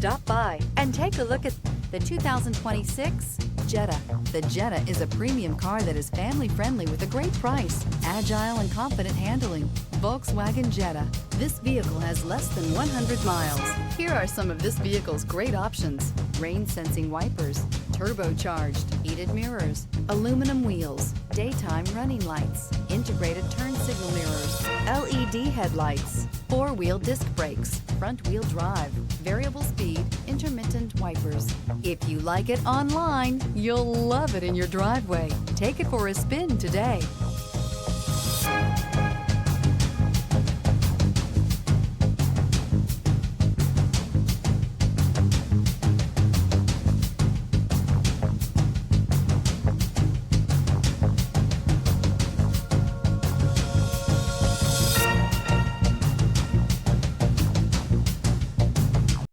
Stop by and take a look at the 2026 Jetta. The Jetta is a premium car that is family-friendly with a great price, agile and confident handling. Volkswagen Jetta. This vehicle has less than 100 miles. Here are some of this vehicle's great options: rain-sensing wipers, turbocharged, heated mirrors, aluminum wheels, daytime running lights, integrated turn signal mirrors, LED headlights, four-wheel disc brakes, front-wheel drive, variable speed, intermittent wipers. If you like it online, you'll love it in your driveway. Take it for a spin today.